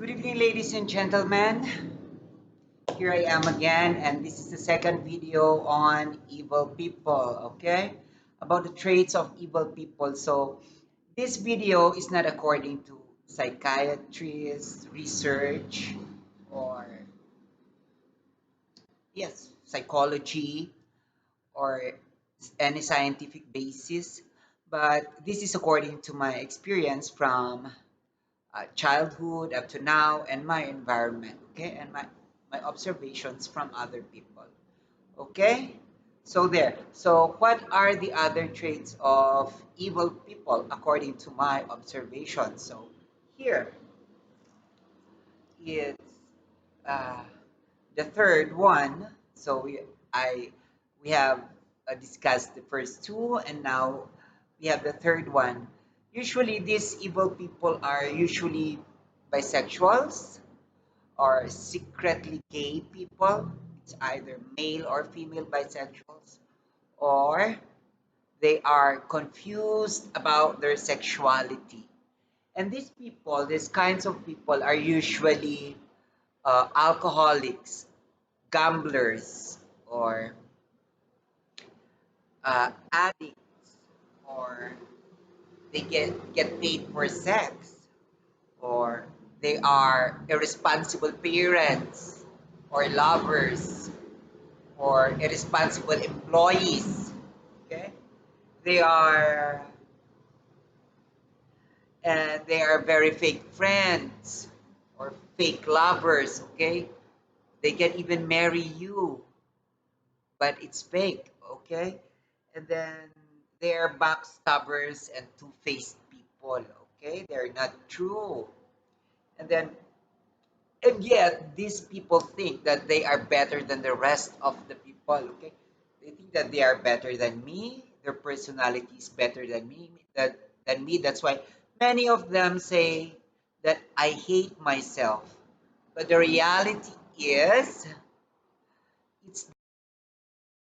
Good evening, ladies and gentlemen. Here I am again, and this is the second video on evil people, okay? About the traits of evil people. So, this video is not according to psychiatrists, research, or yes, psychology, or any scientific basis, but this is according to my experience from childhood up to now and my environment, okay, and my observations from other people, okay. So there, so what are the other traits of evil people according to my observation? So here is uh, the third one. So I we have discussed the first two, and now we have the third one. Usually these evil people are usually bisexuals or secretly gay people. It's either male or female bisexuals, or they are confused about their sexuality. And these people, these kinds of people, are usually alcoholics, gamblers, or addicts, or they get paid for sex, or they are irresponsible parents, or lovers, or irresponsible employees. Okay, they are and they are very fake friends or fake lovers. Okay, they can even marry you, but it's fake. Okay, and then they are backstabbers and two-faced people. Okay, they're not true. And then and yet these people think that they are better than the rest of the people. Okay, they think that they are better than me, their personality is better than me. That's why many of them say that I hate myself, but the reality is it's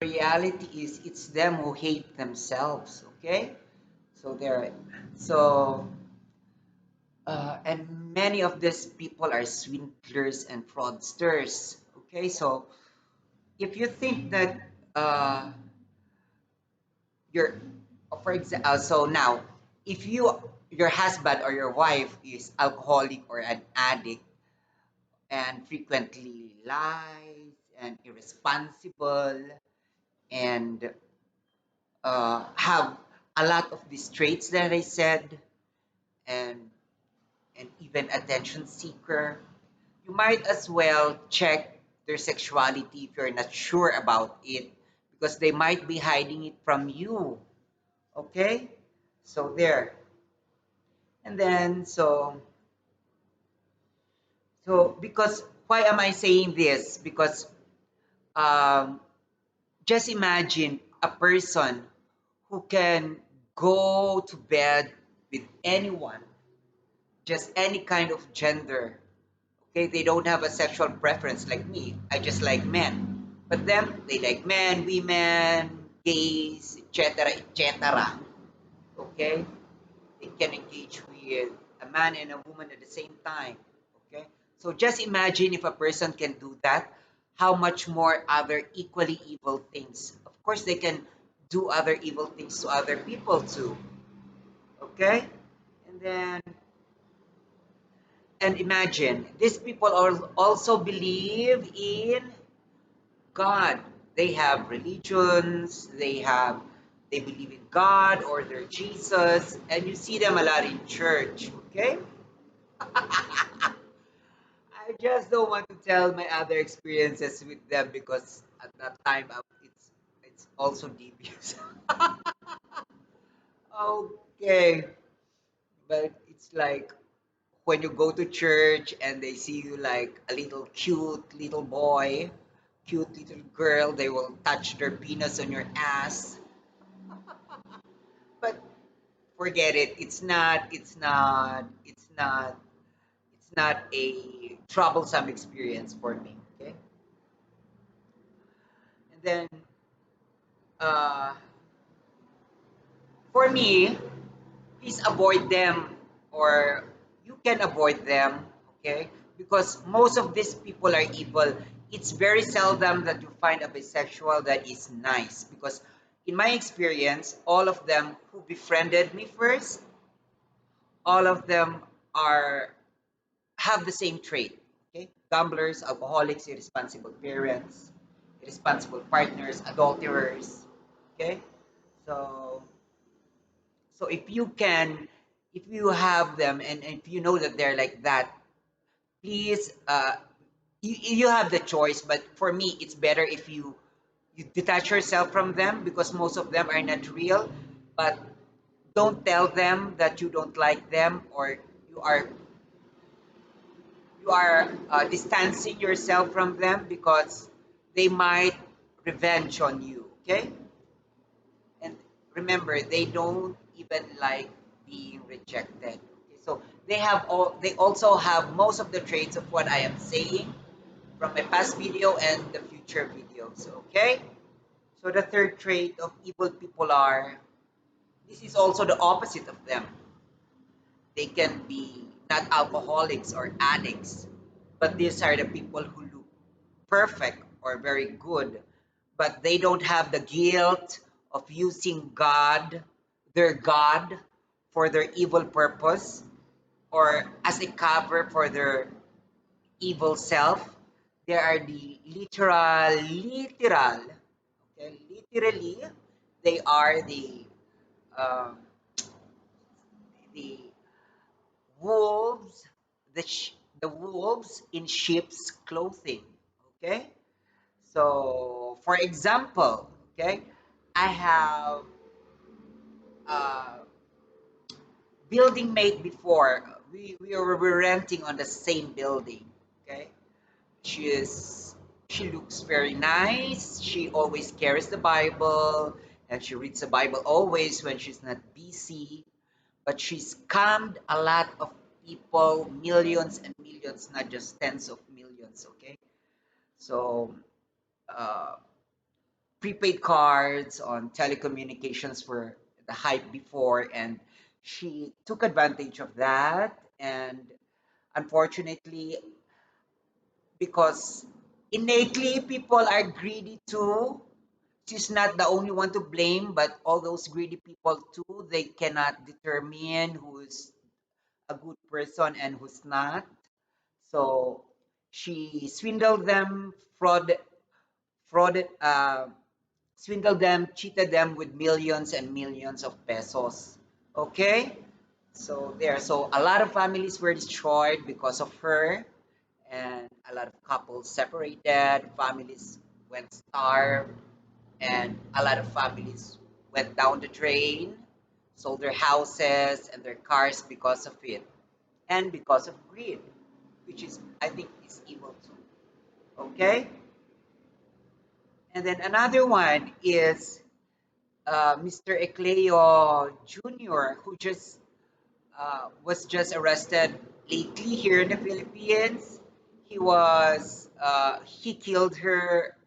it's them who hate themselves. Okay, so they're so and many of these people are swindlers and fraudsters. Okay, so if you think that uh, you're, for example, so now, if your husband or your wife is alcoholic or an addict and frequently lies and irresponsible and have a lot of these traits that I said, and even attention seeker, you might as well check their sexuality if you're not sure about it, because they might be hiding it from you. Okay, so there. And then so because why am I saying this? Because um, just imagine a person who can go to bed with anyone, just any kind of gender. Okay, they don't have a sexual preference like me. I just like men. But them, they like men, women, gays, etc., etc. Okay, they can engage with a man and a woman at the same time. Okay, so just imagine if a person can do that, how much more other equally evil things. Of course, they can do other evil things to other people too. Okay, and then and imagine these people also believe in God. They have religions, they believe in God or their Jesus, and you see them a lot in church, okay? I just don't want to tell my other experiences with them because at that time it's also devious. Okay, but it's like when you go to church and they see you like a little cute little boy, cute little girl, they will touch their penis on your ass. But forget it. It's not a troublesome experience for me. Okay. And then uh, for me, please avoid them, or you can avoid them. Okay. because most of these people are evil. It's very seldom that you find a bisexual that is nice, because in my experience, all of them who befriended me first, all of them are have the same trait. Okay, gamblers, alcoholics, irresponsible parents, irresponsible partners, adulterers. Okay, so if you can, if you have them, and if you know that they're like that, please, you have the choice. But for me, it's better if you detach yourself from them, because most of them are not real. But don't tell them that you don't like them, or you are distancing yourself from them, because they might revenge on you. Okay, and remember, they don't even like being rejected. Okay? So they also have most of the traits of what I am saying from my past video and the future videos. Okay, so the third trait of evil people are, this is also the opposite of them. They can be not alcoholics or addicts, but these are the people who look perfect or very good, but they don't have the guilt of using God, their God, for their evil purpose, or as a cover for their evil self. They are the literal, okay, literally, they are um, the wolves, the wolves in sheep's clothing. Okay, so for example, okay, I have a building mate before. We were renting on the same building. Okay, she is she looks very nice. She always carries the Bible, and she reads the Bible always when she's not busy. But she scammed a lot of people, millions and millions, not just tens of millions. Okay, so uh, prepaid cards on telecommunications were the hype before, and she took advantage of that. And unfortunately, because innately people are greedy too, she's not the only one to blame, but all those greedy people too, they cannot determine who's a good person and who's not. So she swindled them, frauded, swindled them, cheated them with millions and millions of pesos. Okay, so there. So a lot of families were destroyed because of her, and a lot of couples separated. Families went starved, and a lot of families went down the drain, sold their houses and their cars because of it, and because of greed, which is, I think, is evil too. Okay, and then another one is Mr. Ecleo Jr., who just was just arrested lately here in the Philippines. He killed her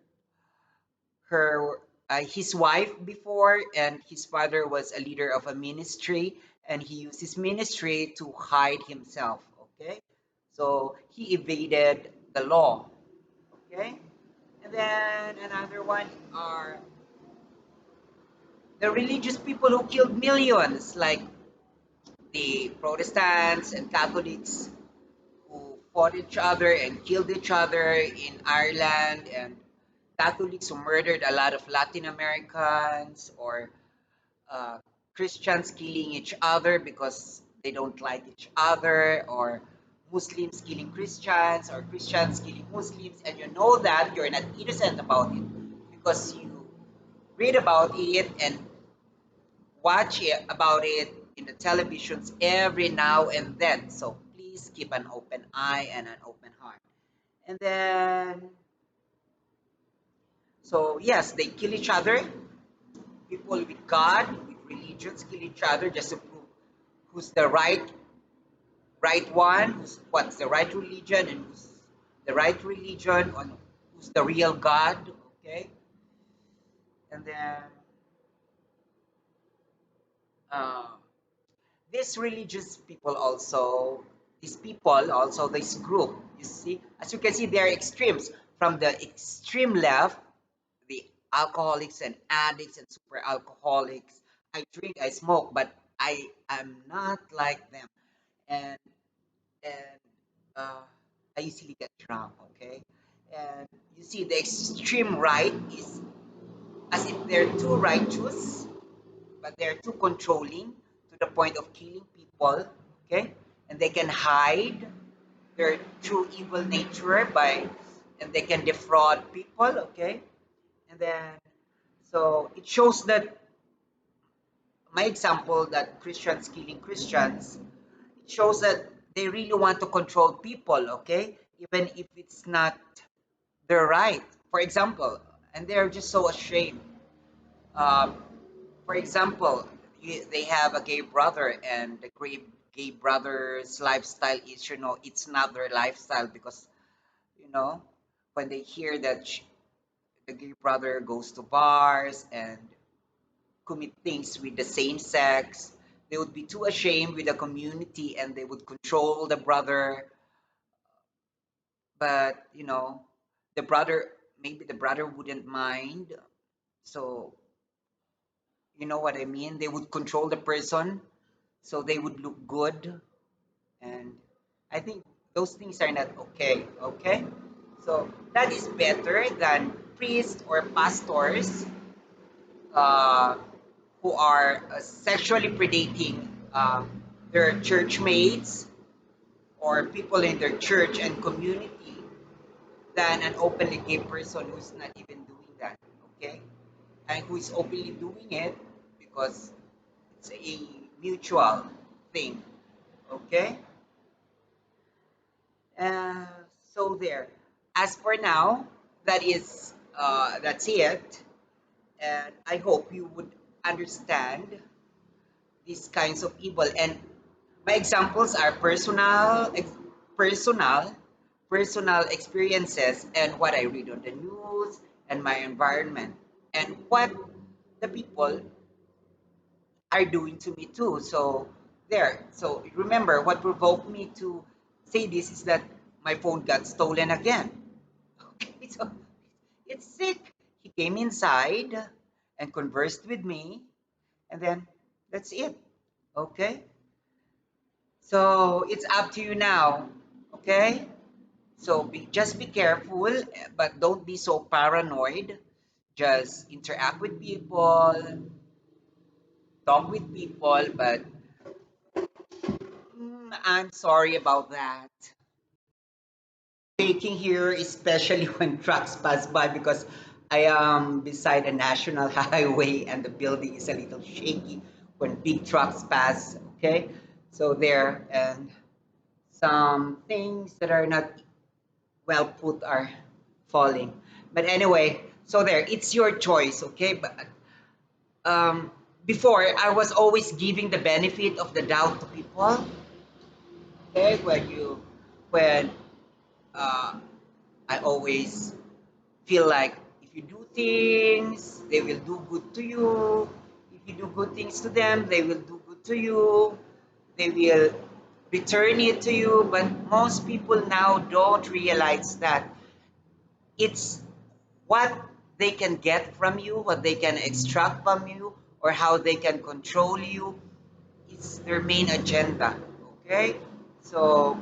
his wife before, and his father was a leader of a ministry, and he used his ministry to hide himself. Okay, so he evaded the law. Okay, and then another one are the religious people who killed millions, like the Protestants and Catholics who fought each other and killed each other in Ireland, and Catholics who murdered a lot of Latin Americans, or uh, Christians killing each other because they don't like each other, or Muslims killing Christians, or Christians killing Muslims, and you know that you're not innocent about it because you read about it and watch about it in the televisions every now and then. So please keep an open eye and an open heart. And then, so yes, they kill each other. People with God, with religions, kill each other just to prove who's the right one, what's the right religion, and who's the right religion, and who's the real God. Okay, and then um, these religious people also. these people, also this group, you see, as you can see, they are extremes. From the extreme left, the alcoholics and addicts and super alcoholics. I drink, I smoke, but I am not like them. And and uh, I usually get drunk, okay? And you see, the extreme right is as if they're too righteous, but they're too controlling to the point of killing people, okay? And they can hide their true evil nature by, and they can defraud people, okay? And then, so it shows that my example that Christians killing Christians, it shows that they really want to control people, okay? Even if it's not their right. For example, and they're just so ashamed. Um, for example, they have a gay brother, and the gay brother's lifestyle is, it's not their lifestyle because, you know, when they hear that the gay brother goes to bars and commit things with the same sex, they would be too ashamed with the community and they would control the brother. But, the brother, maybe the brother wouldn't mind. So, you know what I mean? They would control the person so they would look good. And I think those things are not okay. Okay? So that is better than priests or pastors uh, who are sexually predating their church mates or people in their church and community than an openly gay person who's not even doing that, okay? And who is openly doing it because it's a mutual thing, okay? Uh, so there. As for now, that's it, and I hope you would understand these kinds of evil. And my examples are personal, personal experiences, and what I read on the news, and my environment, and what the people are doing to me too. So there. So remember, what provoked me to say this is that my phone got stolen again. Okay, so it's sick. He came inside and conversed with me, and then that's it. Okay. So it's up to you now, okay? So just be careful, but don't be so paranoid. Just interact with people, talk with people, but I'm sorry about that. Shaking here, especially when trucks pass by, because I am beside a national highway and the building is a little shaky when big trucks pass, okay? So there, and some things that are not well put are falling. But anyway, so there, it's your choice, okay? But um, before, I was always giving the benefit of the doubt to people, okay? When uh, I always feel like if you do things, they will do good to you. If you do good things to them, they will do good to you. They will return it to you. But most people now don't realize that it's what they can get from you, what they can extract from you, or how they can control you. It's their main agenda. Okay? So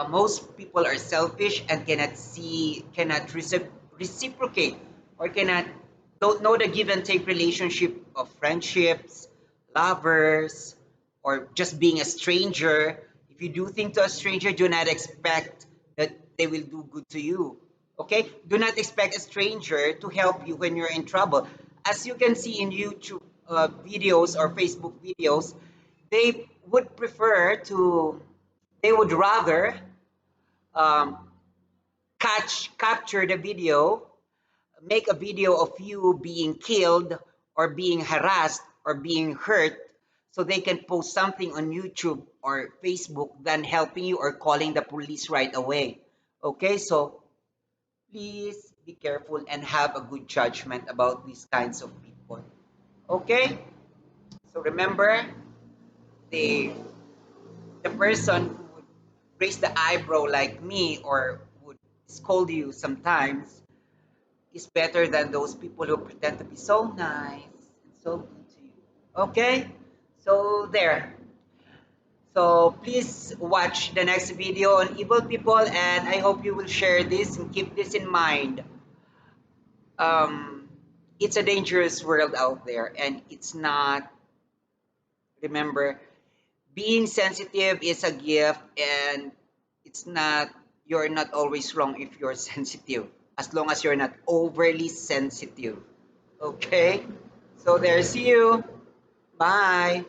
most people are selfish and cannot reciprocate, or don't know the give and take relationship of friendships, lovers, or just being a stranger. If you do things to a stranger, do not expect that they will do good to you. Okay, do not expect a stranger to help you when you're in trouble. As you can see in YouTube videos or Facebook videos, they would prefer to they would rather um, capture the video, make a video of you being killed or being harassed or being hurt, so they can post something on YouTube or Facebook than helping you or calling the police right away. Okay, so please be careful and have a good judgment about these kinds of people. Okay, so remember, the The person who would raise the eyebrow like me or would scold you sometimes is better than those people who pretend to be so nice and so good to you. Okay? So there. So please watch the next video on evil people, and I hope you will share this and keep this in mind. Um, it's a dangerous world out there, and it's not, remember, being sensitive is a gift, and it's not, you're not always wrong if you're sensitive, as long as you're not overly sensitive. Okay? So there, see you. Bye.